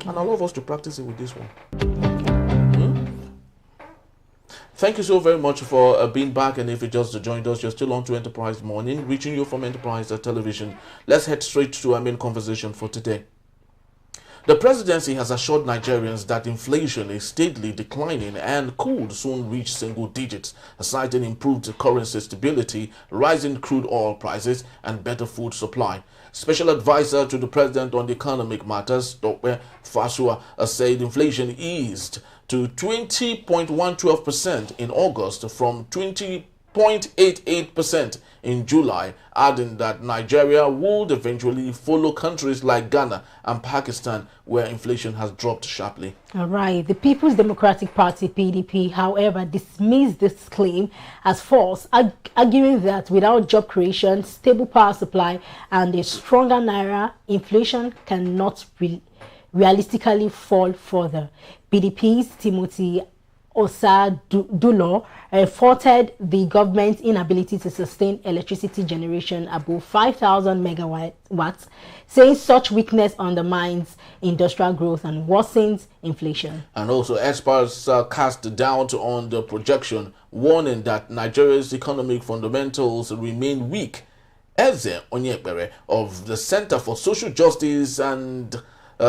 And I love us to practice it with this one. Thank you so very much for being back, and if you just joined us, you're still on to Enterprise Morning, reaching you from Enterprise Television. Let's head straight to our main conversation for today. The presidency has assured Nigerians that inflation is steadily declining and could soon reach single digits, citing improved currency stability, rising crude oil prices, and better food supply. Special advisor to the president on economic matters, Tope Fasua, said inflation eased to 20.112% in August from 20.88% in July, adding that Nigeria would eventually follow countries like Ghana and Pakistan, where inflation has dropped sharply. All right. The People's Democratic Party, PDP, however, dismissed this claim as false, arguing that without job creation, stable power supply, and a stronger Naira, inflation cannot realistically fall further. PDP's Timothy Osadolor faulted the government's inability to sustain electricity generation above 5,000 megawatts, saying such weakness undermines industrial growth and worsens inflation. And also, experts cast doubt on the projection, warning that Nigeria's economic fundamentals remain weak. Eze Onyekpere of the Center for Social Justice and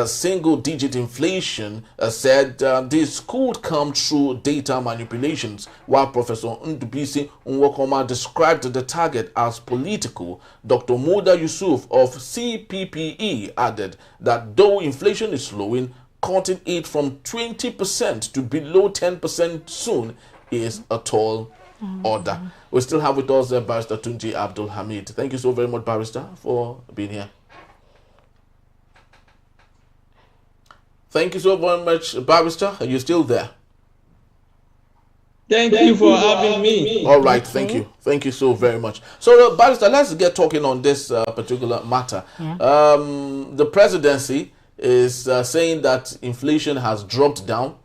single-digit inflation said this could come through data manipulations, while Professor Ndubisi Nwokoma described the target as political. Dr. Muda Yusuf of CPPE added that though inflation is slowing, cutting it from 20% to below 10% soon is a tall order. We still have with us Barrister Tunji Abdul Hamid. Thank you so very much, Barrister, for being here. Thank you so very much, Barrister. Are you still there? Thank you for having me. All right, thank you. Thank you so very much. So, Barrister, let's get talking on this particular matter. Yeah. The presidency is saying that inflation has dropped down.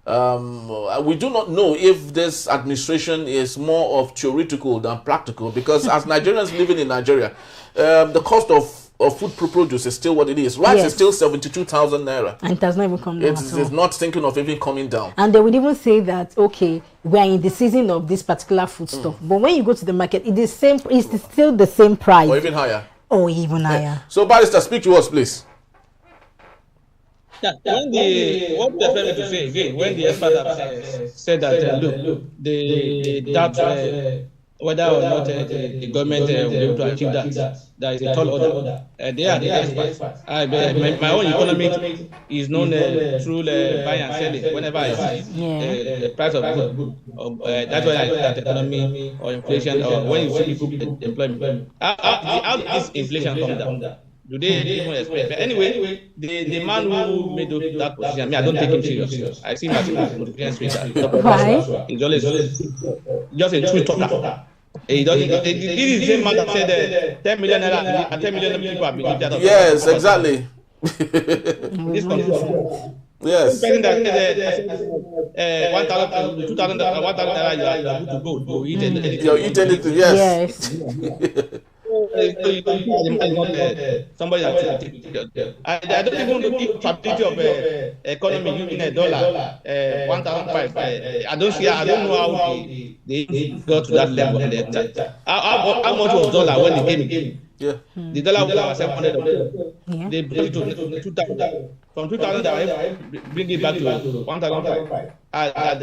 We do not know if this administration is more of theoretical than practical, because as Nigerians living in Nigeria, the cost of food produce is still what it is. Rice is still 72,000 naira. And it has not even come down. It's not thinking of even coming down. And they would even say that, okay, we are in the season of this particular food stuff. But when you go to the market, it is same. It's still the same price. Or even higher. Or even higher. So, Barrister, speak to us, please. Yeah, when what they failed to say again, when the expert said that, look, that whether or not the government will be able to achieve that is a tall order. They are the experts. My own economy is known through buying and selling. Whenever I see the price of good, that's why I look at economy or inflation, or when you see people employment. How did this inflation come down? Do they even expect? But anyway, the man who made that position, I don't take him serious. I see him as a motivation speaker. Why? He's always just a true talker. He doesn't. This is the same man that said 10 million naira and 10 million people have been kicked out of. Yes, exactly. This confusion. Yes. The person that said 1,000, 2,000, 1,000 naira, you are good to go. You eat anything. You eat anything. Yes. Somebody that I don't even look at the stability of economy using a dollar, 1,005. I don't know how they got to that level. How much was dollar when they came? Yeah. The dollar was 700. They brought it to 2,000. From 2,000, they bring it back to 1,005. And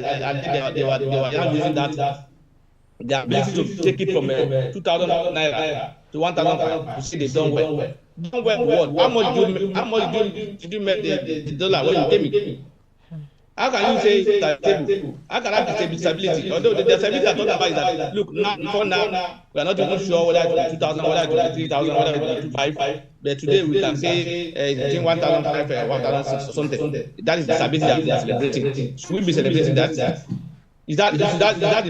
they were now using that. The ability to take it from 2,000 naira to 1,005 to see they've done well. Done well what? How much did you make the dollar when you came in? How can you say stable? How can that be stability? Although the stability I'm talking about is that, look, now we are not even sure whether it will be 2,000, whether it will be 3,000, whether it will be 2,500. But today we can say it's between 1,500 and 1,600 or something. That is the stability that we are celebrating. Should we be celebrating that? Is that the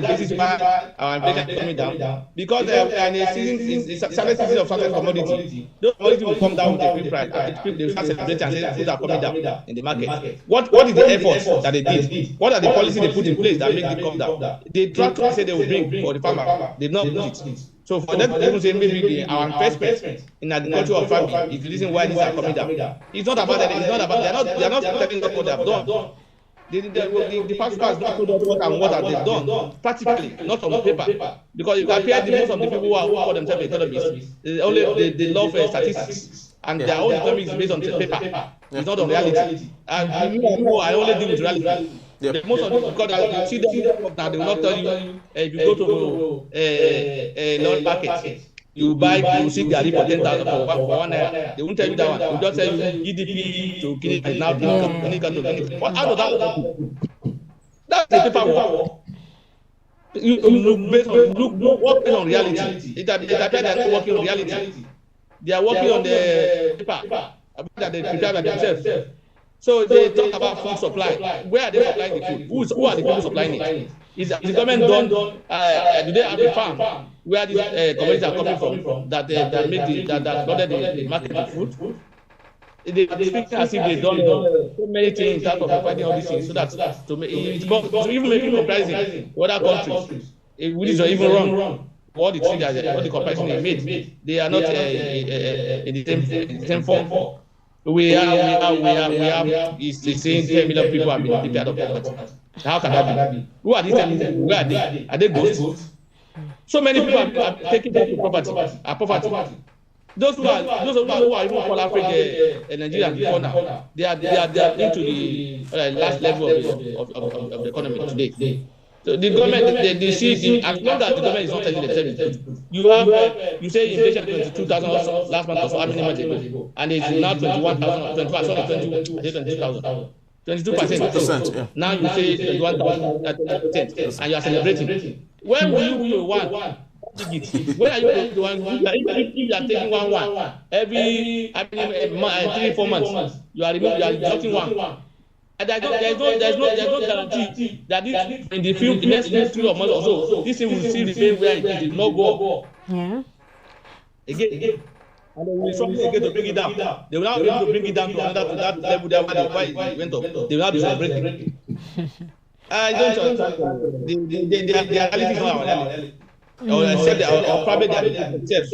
basis why our inflation is coming down? Because in a season, it's a certain season of certain commodity. Those commodities will come down with a free price. They will start celebrating and say things are coming down in the market. What is the effort that they did? What are the policies they put in place that make it come down? They tried to say they will bring for the farmer. They've not put it. So for them to even say maybe our investment in agriculture or farming is the reason why these are coming down. It's not about that. It's not about they're not telling us what they have done. The past has not told us what have they done practically, not on paper. Because it appears the most of the people who call themselves economists, they love statistics, and their own economy is based on the paper. It's not on reality. And I only deal with reality. Yep. Most of them, because you see them now, they will not tell you if you go to a loan market, you see Gary for 10,000 for 1 naira. They won't tell you that one. They'll just tell you GDP to Guinea now to what out of that? That's the paper work. You look based on reality. It appears they're working on reality. They are working on the paper that they prepare by themselves. So they talk about food supply. Where are they supplying the food? Who are the people supplying it? Is the government done? Do they have a farm where these commodities are coming from that flooded the market with food? They speak as if they've done so many things in terms of providing all these things, so that to even making comparison with other countries, which is even wrong. All the things all the comparison they made, they are not in the same form. We have is the same 10 million people have been deprived of poverty. How can that be? Who are these 10 million? Where are they? Are they ghosts? So many people are taking back to poverty. Those who are even called Africa Nigerian before now, they are into the last level of the economy today. So the government, they see as long as the government is not telling themselves the truth. You say inflation 22,000 last month or so, how many months ago, and it's now 21,000, 22,000. 22%. Yeah. Now you say 21,000%, and you are celebrating. When will you be one? When are you going to one? If you are taking one every 3-4 months, you are deducting one. And there's no guarantee that this, in the next 3 months or so, this thing will still remain where it is, not go up. Yeah. Again. And they will struggle again to bring it down. They will not be able to bring it down to that level where it went up. They will not be celebrating. I don't understand. The reality is not our reality. Or probably they are themselves.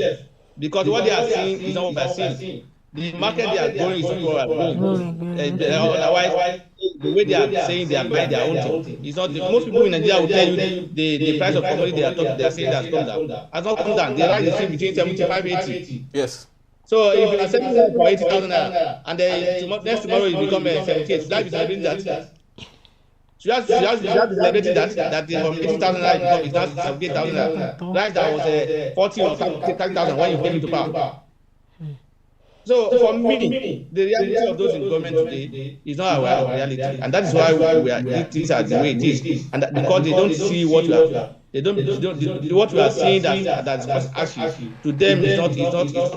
Because what they are seeing is not what we are seeing. The market they are going is not what we are going. Otherwise, the way they are saying they are buying their own thing. It's not most people in Nigeria will tell you the price of commodity they are saying has come down. Has not come down. The price is still between 75 and 80. Yes. So if you are selling that for 80,000 naira, and then next tomorrow you become 78, should I be celebrating that? Should I be celebrating that from 80,000 naira it's now 78,000 naira? Right, that was 40 or 30,000 when you came into power. So for me, the reality of those in government today is not our reality, and that is why things are the way it is, and because they don't see what we are. What we are seeing that's causing hardship to them is not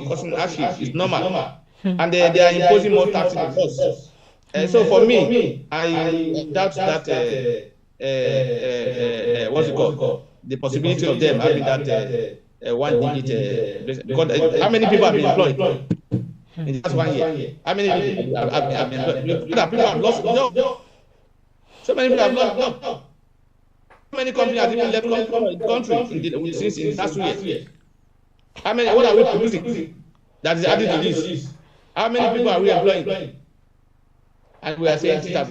causing hardship. It's normal, and they are imposing more taxes on us. So for me, I doubt that what's it called? The possibility of them having that 1 digit. Because how many people have been employed in just 1 year? How many people have been employed? People have lost jobs. So many people have lost jobs. How many companies have even left the country since in the last 2 years? What are we producing that is added to this? How many people are we employing? And we are saying things that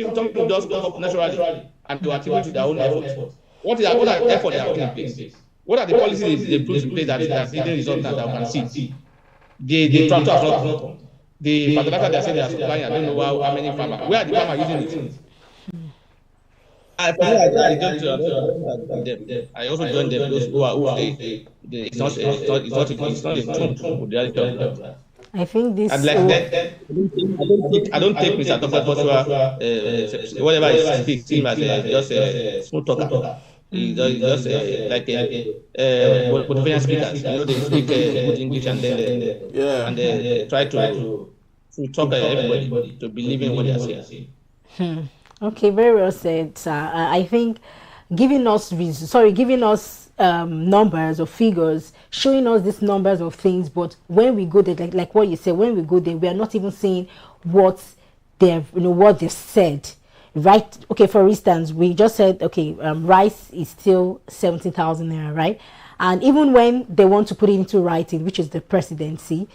something does come up naturally, and to attribute to their own effort. What effort they are putting in place? What are the policies they put in place that didn't result that we can see? The tractor has not come. The fertilizer they are saying they are supplying, I don't know how many farmers. Where are the farmers using it? I also join them. Those who say it's not the truth with the reality of that. I think this. And like that, I don't take Mr. Tope Fasua, whatever he speaks, him as just a smooth talker. He's just like motivational speakers. They speak good English and then they try to talk everybody to believe in what they are saying. Okay, very well said, sir. I think giving us numbers or figures, showing us these numbers of things, but when we go there, like what you said, when we go there, we are not even seeing what they've said, right? Okay, for instance, we just said, okay, rice is still 70,000 naira, right? And even when they want to put it into writing, which is the presidency,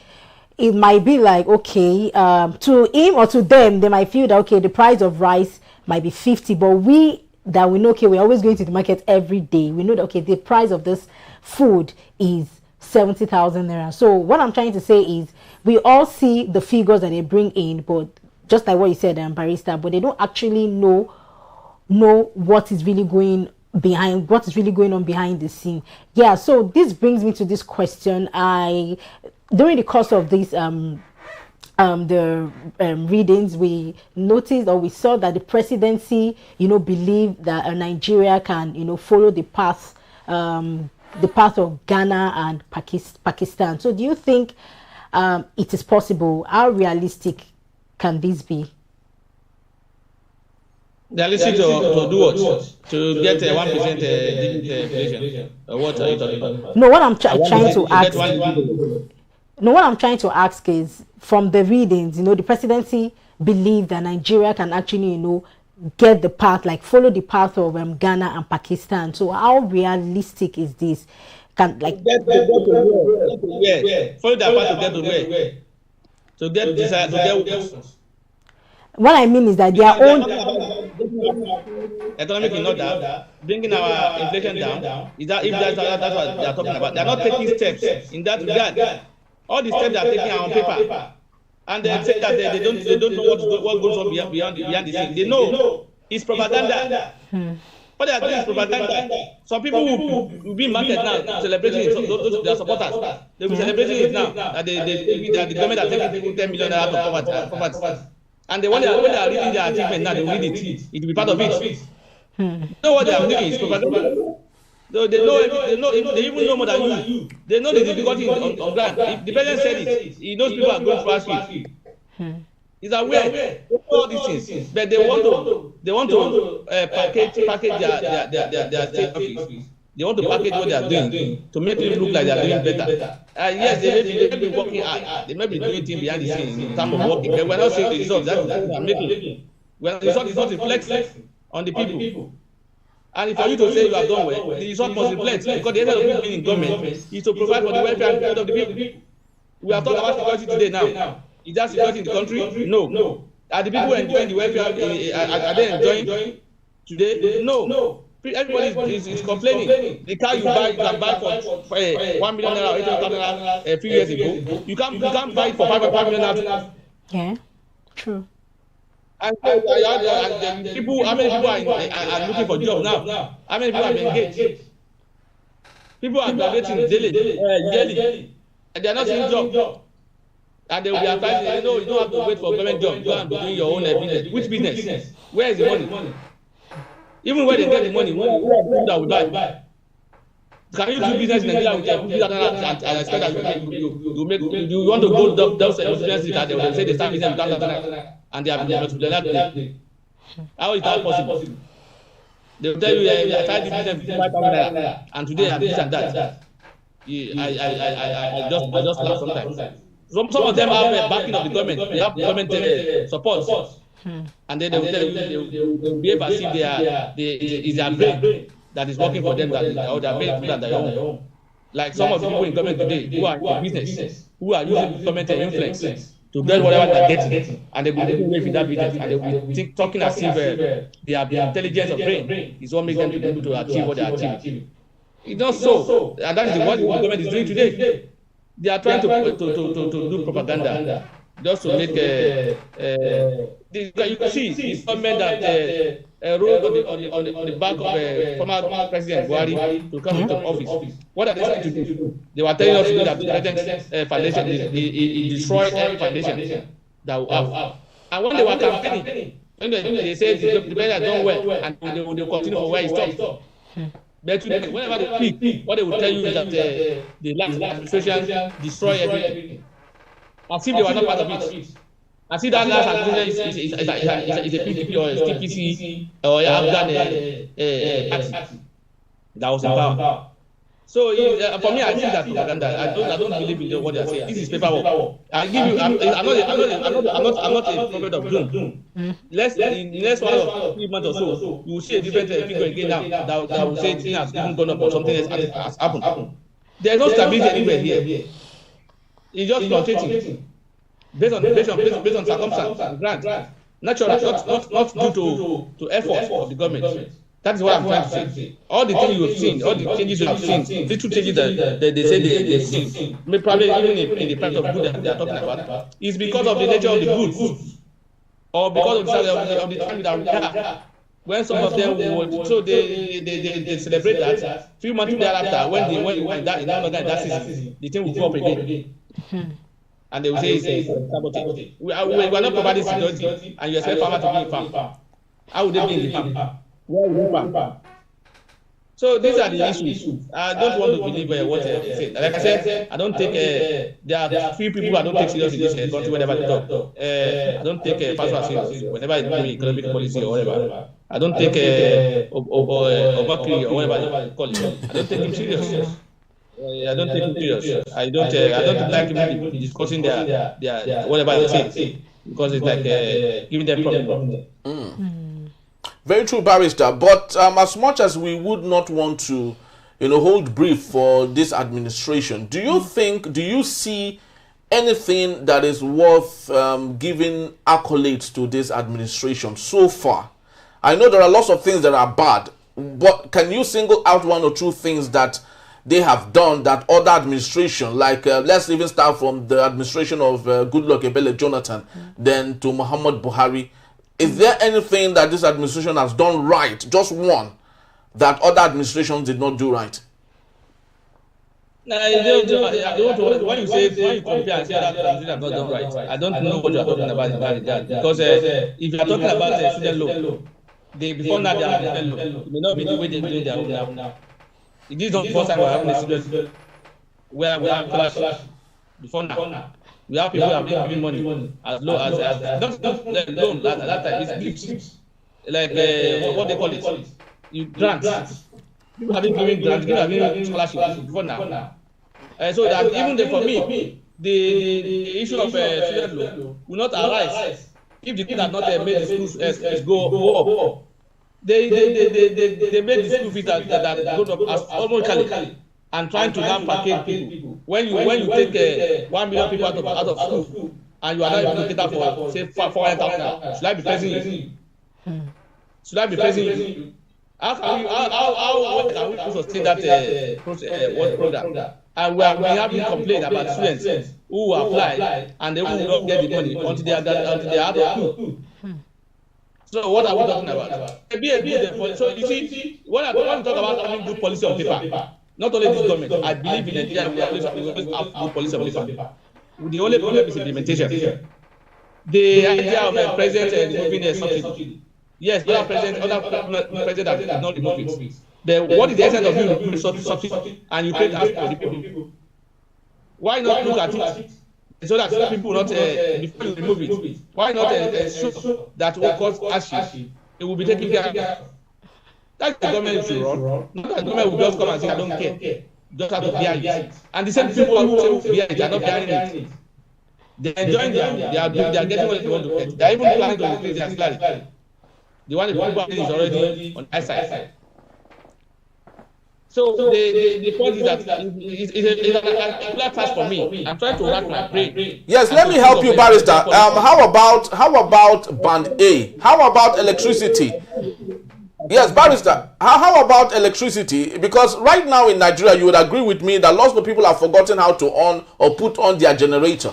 it might be like, okay, to him or to them, they might feel that, okay, the price of rice might be 50, but we know, okay, we're always going to the market every day. We know that, okay, the price of this food is 70,000 naira. So what I'm trying to say is, we all see the figures that they bring in, but just like what you said, Barrister, but they don't actually know what is really going on behind the scene. Yeah, so this brings me to this question. During the course of this readings, we noticed, or we saw, that the presidency, believe that Nigeria can, follow the path of Ghana and Pakistan. So do you think it is possible? How realistic can this be? Realistic to do what? To get 1% inflation? What are you talking about? No, what I'm trying to ask. No, what I'm trying to ask is, from the readings, the presidency believe that Nigeria can actually, get the path, like follow the path of Ghana and Pakistan. So how realistic is this? Can like get to where? Follow the path to get to where? To get what I mean is that their own economic in order, bringing our inflation down. Is that, if that's what they are talking about? They are not taking steps in that regard. All the steps they are taking are on paper, and they say that they don't know what goes on behind the scene. They know it's propaganda. What they are doing is propaganda. Some people will be in market now celebrating it. Those their supporters, they will be celebrating it now that the government are taking 10 million out of poverty. And when they are reading their achievement now, they will read it. It will be part of it. You know what they are doing is propaganda. They even know more than you. They know the difficulty on ground. If the president said it, he knows people are going fast with. He's aware of all these things, but they want to package their state office. They want to package what they are doing to make it look like they are doing better. Yes, they may be working hard. They may be doing things behind the scenes in terms of working, but we're not seeing the results. That's what they are making. When the result is not reflecting on the people. And for you to say you have done well, the result must reflect, because the essence of people being in government is to provide for the welfare and good of the people. We have talked about security today now. Is that security in the country? No. Are the people enjoying the welfare? Are they enjoying today? No. Everybody is complaining. The car you can buy for 1 million naira, 800,000 naira a few years ago. You can't buy it for 5 million naira. Yeah, true. And people, how many people are looking for jobs now? How many people have been engaged? People are graduating daily. And they are not seeing jobs. And they will be advising, you don't have to wait for government jobs. Go and be doing your own business. Which business? Where is the money? Even where they get the money, who that will buy? Can you do business in Nigeria with and expect that you want to go those businesses that they will say they start business with 1,000 and they have been. How is that possible? They will tell you, I tried this business with 5,000 naira, and today I have this and that. I just laugh sometimes. Some of them have backing of the government. They have government support, and then they will tell you they will behave as if is their brain that is working for them, or they are paying for their own. Like some of the people in government today who are in business, who are using government influence to get whatever they are getting, and they will be away from that business, and they will be talking as if their intelligence of brain is what makes them to be able to achieve what they are achieving. It's not so, and that is what the government is doing today. They are trying to do propaganda just to make you can see it's government that wrote on the back of former President Buhari to come into office. What are they trying to do? They were telling us to do that the President's foundation, he destroyed every foundation that we have. And when they were campaigning, when they said the President has done well, and they will continue for where he stopped. But today, whenever they speak, what they will tell you is that the last administration destroyed everything. As if they were not part of it. As if that last administration is a PDP or a CPPE or Afghan party that was in power. So for me, I think that's propaganda. I don't believe in what they are saying. This is paperwork. I give you. I'm not a prophet of doom. Let's in the next 1 or 3 months or so, you will see a different figure again now that will say things has even gone up or something has happened. There is no stability anywhere here. It's just fluctuating based on circumstance, grant, natural, not due to effort of the government. That is what I'm trying to say. All the things you have seen, all the changes you have seen, little changes that they say they've seen, probably even in the price of goods that they are talking about, is because of the nature of the goods, or because of the time that we have. When some of them would, so they celebrate that. Few months thereafter, when that season, the thing will go up again. And they will say it's sabotage. We are not providing security, and you expect farmers to be in farm. How would they be in the farm? So these are the issues. I don't want to believe what they say. Like I said, I don't take. There are few people I don't take seriously in this country whenever they talk. I don't take Fasua serious whenever I do economic policy or whatever. I don't take Obakri or whatever they call it. I don't take him serious. I don't take him serious. I don't like him discussing their whatever they say, because it's like giving them problem. Very true, Barrister. But as much as we would not want to, hold brief for this administration, do you see anything that is worth giving accolades to this administration so far? I know there are lots of things that are bad, but can you single out 1 or 2 things that they have done that other administration, like let's even start from the administration of Goodluck Ebele Jonathan, then to Muhammad Buhari. Is there anything that this administration has done right, just one, that other administrations did not do right? No, when you compare and say that administration has not done right, I don't know what you are talking about that. Because if you are talking about student loan, before now they are student loan. It may not be the way they do their own now. This is not the first time we are having a student where we have clash before now. We have people who have been giving money as low as not loan at that time. It's gifts, like what they call it. You grant. People have been giving grants, people have been scholarships before now. So that even for me, the issue of student loan will not arise if the thing has not made the schools go up. They made the school fees that go up as almost cali. And trying to now package people. When you take 1 million people out of school, and you are not able to cater for say 400,000, should I be praising you? Should I be praising you? How can we sustain that program? And we have been complaining about students who apply and they will not get the money until they are out of school. So what are we talking about? So you see, when I talk about having good policy on paper. Not only this government, I believe in Nigeria we always have good policy on paper. The only problem is implementation. The idea of a president removing a subsidy. Yes, other president have not removed it. But what is the essence of you removing subsidy and you pay tax for the people? Why not look at it so that people not before you remove it? Why not show that what cause action it will be taken care of? That's the government should run. Not that the government will just come and say, I don't care. Just have to bear it. And the same people who say bear it are not bearing it. They're enjoying them. They are getting what they want to get. They are even planning to increase their salary. The one the people is already on the side. So the point is that it's a flat task for me. I'm trying to rack my brain. Yes, let me help you, Barrister. How about Band A? How about electricity? Yes, Barrister, how about electricity? Because right now in Nigeria, you would agree with me that lots of people have forgotten how to on or put on their generator.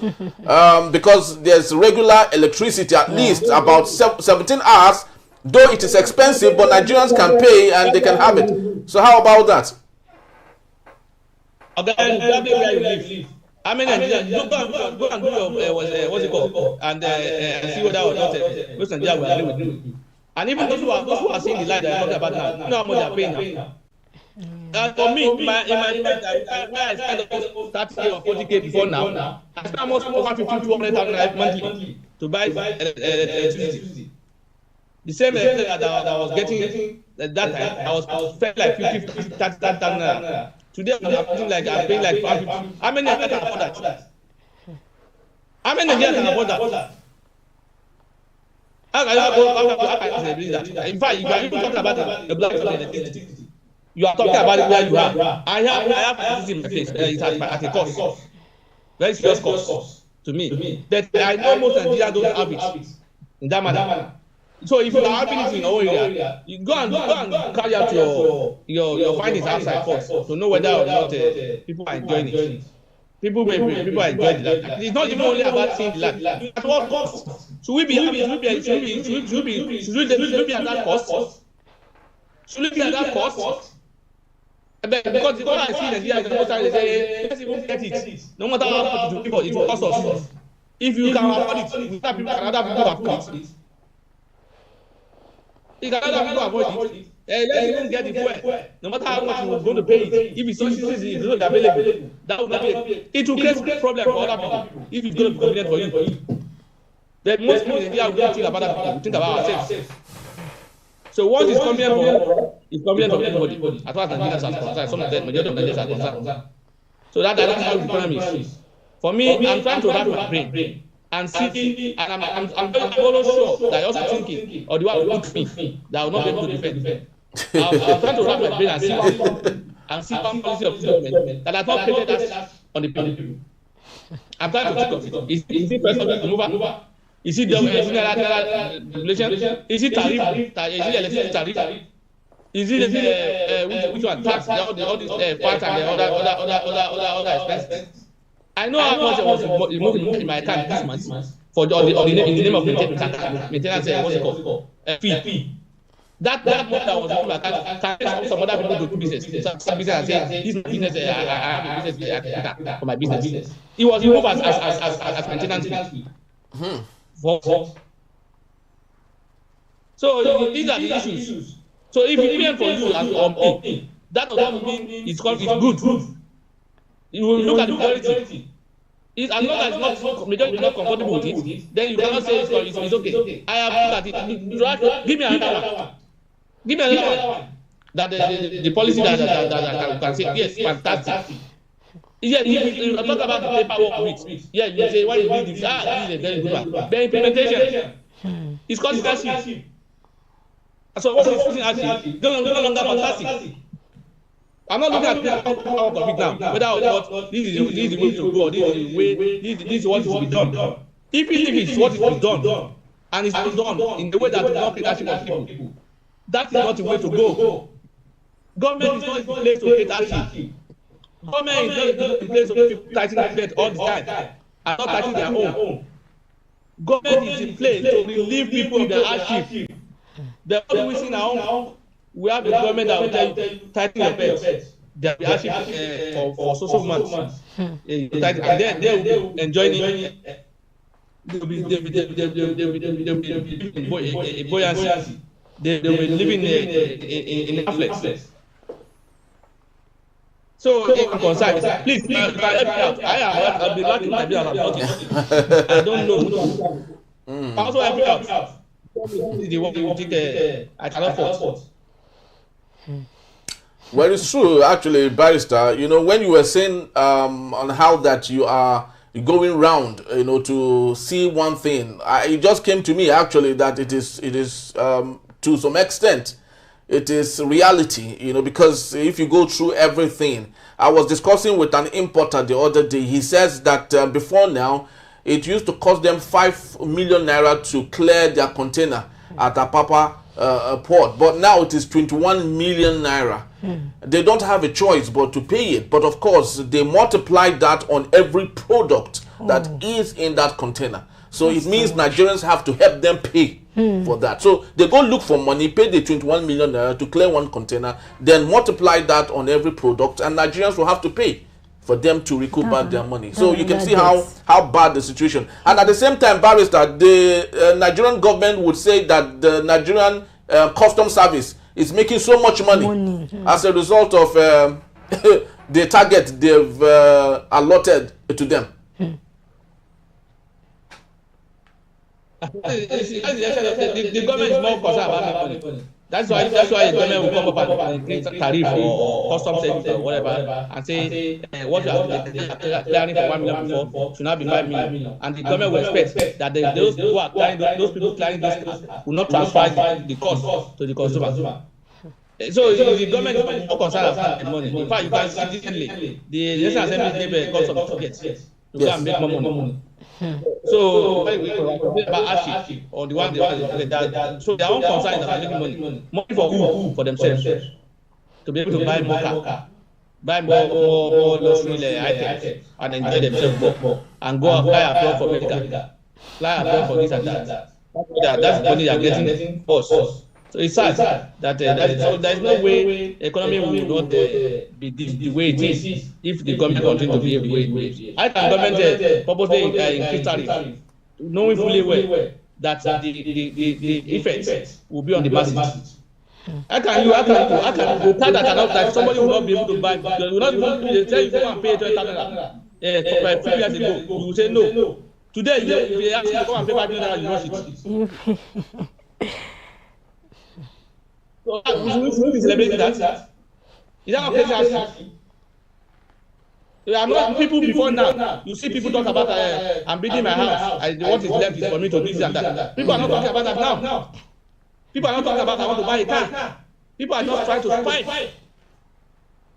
Because there's regular electricity, at least about 17 hours, though it is expensive, but Nigerians can pay and they can have it. So how about that? Okay, where you live. How many Nigerians? Go and do your, what's it called? And see whether or not most Nigerians will agree with you. And even those who are seeing the light that I'm talking about now, you know how much they are paying now. And for me, in my I spend about 30K or 40K before now, I spend almost 150,000-200,000 monthly to buy electricity. The same that I was getting at that time, I was spending like 50,000-30,000 Today I'm paying like 550. How many Nigerians can afford that? How many Nigerians can afford that? How can you celebrate that? In fact, if you are even talking about the black electricity, you are talking about it where you are. I have electricity in my place. It's at a cost. Very serious cost to me. But I know most Nigerians don't have it in that manner. So if you are having it in your own area, you go and carry out your findings outside first to know whether or not people are enjoying it. People are enjoying it. It's not even only about seeing the land. At what cost? Should we be at that cost? Should we be at that cost? Because what I see in Nigeria is most times they say, let's even get it. No matter how much it will cost us. If you can afford it, other people afford it. If other people avoid it, let's even get the fuel. No matter how much you're going to pay it, if it's not available, that will not be. It will create a problem for other people if it's going to be convenient for you. But most people in India will not think about other people, we think about ourselves. So once it's convenient for everybody. As far as Nigerians are concerned, some of the majority of Nigerians are concerned. So that's how the economy is. For me, I'm trying to wrap my brain and see, and I'm almost sure that you're also thinking, or the one who look me, that I will not be able to defend. I'm trying to wrap my brain and see one policy of government that has not created that on the people. I'm trying to think of it. Is it first of to move up? Is it the regulation? Is it tariff? Is it electricity tariff? Is it which one? Tax? All these parts and the other expenses. I know how much I was removing in my account this month for in the name of maintenance. What's it called? Fee. That month I was removing my account can some other people to do business. Some business and say this business I have a business for my business. It was removed as maintenance fee. So these are the issues. So if even for you or me, that does not mean it's good. You will look at the majority. As long as it's not majority not comfortable with it, then you cannot say it's okay. I have looked at it. Give me another one. Give me another one. That the policy that you can say yes, fantastic. Yes, if you talk about the paperwork of it, yeah, you say why you do this? This is a very good one. The implementation is called leadership. So what is using actually no longer fantastic. I'm not looking at the power of it now, whether or not this is the way to go, or this is what is to be done. If it's what is to be done, and it's not done in the way that will not leadership of people, that is not the way to go. Government is not the place to create leadership. Government is not the place of people tightening their belt all the time and not tightening their own. Government is the place to relieve people of their hardship. The only we see now, we have a government that will tell you tighten your belt. There will be hardship for social months. And then they will be enjoying it. They will be in buoyancy. They will be living in affluence. So if I'm concerned, please help me out. I'll be lucky to be out of notice. I don't know. Also help me out. This is the one you think I cannot afford. Well, it's true, actually, Barrister. You know, when you were saying on how that you are going round, you know, to see one thing, it just came to me actually that it is to some extent. It is reality, you know, because if you go through everything, I was discussing with an importer the other day. He says that before now, it used to cost them 5 million naira to clear their container at Apapa port, but now it is 21 million naira. They don't have a choice but to pay it. But of course, they multiply that on every product that is in that container. So it means Nigerians have to help them pay for that. So they go look for money, pay the 21 million naira to clear one container, then multiply that on every product, and Nigerians will have to pay for them to recoup back their money. So you can see how bad the situation. And at the same time, Barrister, the Nigerian government would say that the Nigerian Customs Service is making so much money as a result of the target they've allotted to them. The government is more concerned about making money. That's why the government will come up and increase tariff or custom service or whatever and say what you are clearing for 1 million before should now be 5 million. And the government will expect that those who are clearing those people clearing those cars will not transfer the cost to the consumer. So the government is more concerned about the money. In fact, you can see recently the National Assembly gave a cost of tickets to go and make more money. So about hardship or the one that so their own concern is about making money for who? For themselves to be able to buy more car, buy more luxury items and enjoy themselves more and go apply abroad for medical, apply abroad for this and that. That's the money they are getting us. So it's sad that so there is no way economy will not be the way it is if the government continue to behave the way it is. I can government purposely increase tariff, knowing fully well that the effects will be on the masses. How can you that somebody will not be able to buy? You will not even they tell you go and pay 20,000 naira. 2 years ago, you will say no. Today, if they ask you to go and pay 5,000 naira, you rush it. So, who is celebrating that? Is that not crazy? There are not people before now. You see people talk about I'm building my house. What is left is for me to do this and that. People are not talking about that now. People are not talking about I want to buy a car. People are just trying to fight.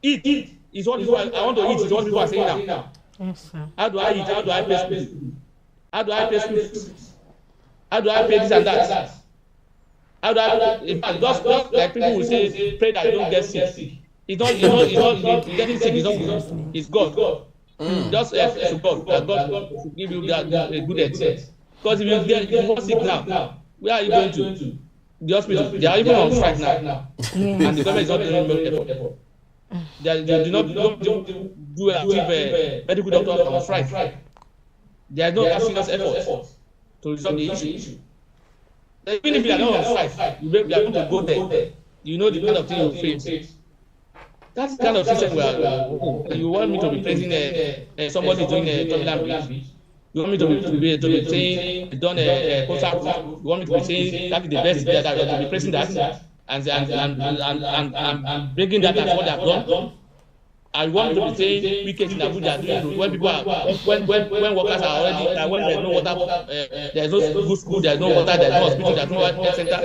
Eat is what people I want to eat is what people are saying now. Yes, sir. How do I eat? How do I pay school? How do I pay school fees? How do I pay this and that? How do I? In fact, just like people will say, pray that you don't get sick. It's not getting sick. It's God. Just to God. That God should give you that a good health. Because if you fall sick now, where are you going to? The hospital. They are even on strike now, and the government is not doing no effort. They do not do active medical doctors on strike. There is no serious effort to resolve the issue. Even if you are not on strike, you are going to go there. You know the kind of thing you face. That's the kind of system where you want me to be praising somebody doing a toddler bridge. You want me to be saying done a concert. You want me to be saying that is the best that to be praising that and bringing that as what they have done. I want to be saying wicked in Abuja doing when people are when workers are already when there is no water, there is no good school, there is no water, there is no hospital, there is no health center,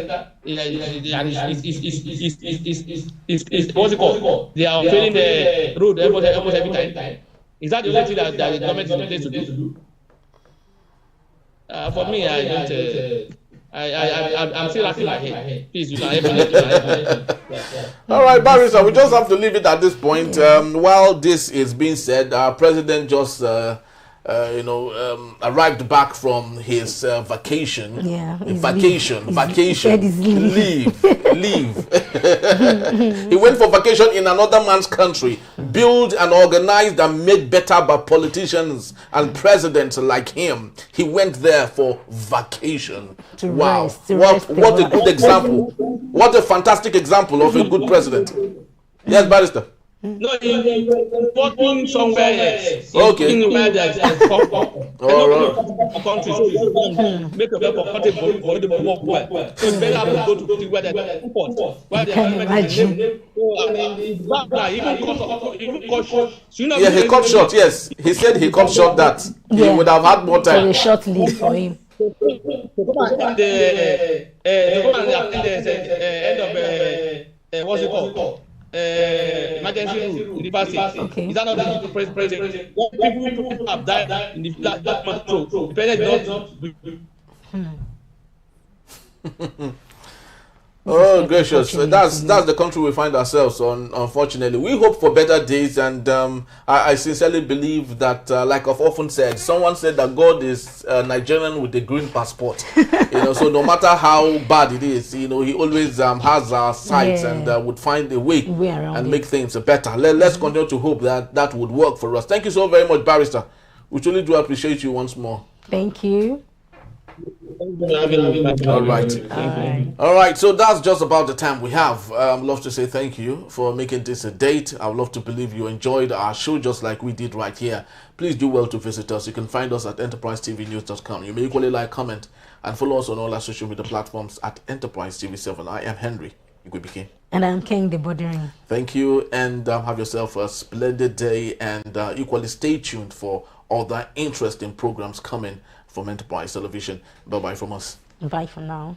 it's what's it called? They are failing the road almost every time. Is that the only thing that the government is in place to do? For me, I don't. I'm still laughing my head. Please, you can help me. All right, Barrister, we just have to leave it at this point. While this is being said, our president just, arrived back from his vacation. Yeah, vacation, leave. Mm-hmm. He went for vacation in another man's country, built and organized and made better by politicians and presidents like him. He went there for vacation. Wow, what a good example. What a fantastic example of a good president. Yes, Barrister. No, he's working somewhere else. Okay. Where there's all right. country, so you make a very comfortable for the work well. So it's better to go to where there's support. Where there's even cut short. Yeah, he cut short. Yes, he said he cut short that. Yeah. He would have had more time. So a short leave for him. The end of what's it called? Emergency rule in Rivers State. Okay. Is that not the president? People have died in the last month. So the president not. Oh gracious, that's the country we find ourselves on. Unfortunately, we hope for better days, and I sincerely believe that, like I've often said, someone said that God is Nigerian with a green passport. So no matter how bad it is, He always has our sights and would find a way and make things better. Let's continue to hope that would work for us. Thank you so very much, Barrister. We truly do appreciate you once more. Thank you. All right. All right. So that's just about the time we have. I'd love to say thank you for making this a date. I would love to believe you enjoyed our show just like we did right here. Please do well to visit us. You can find us at enterprisetvnews.com. You may equally like, comment, and follow us on all our social media platforms at Enterprise TV7. I am Henry Igwebike. And I'm King Debodering. Thank you, and have yourself a splendid day, and equally stay tuned for other interesting programs coming from Enterprise Television. Bye-bye from us. Bye for now.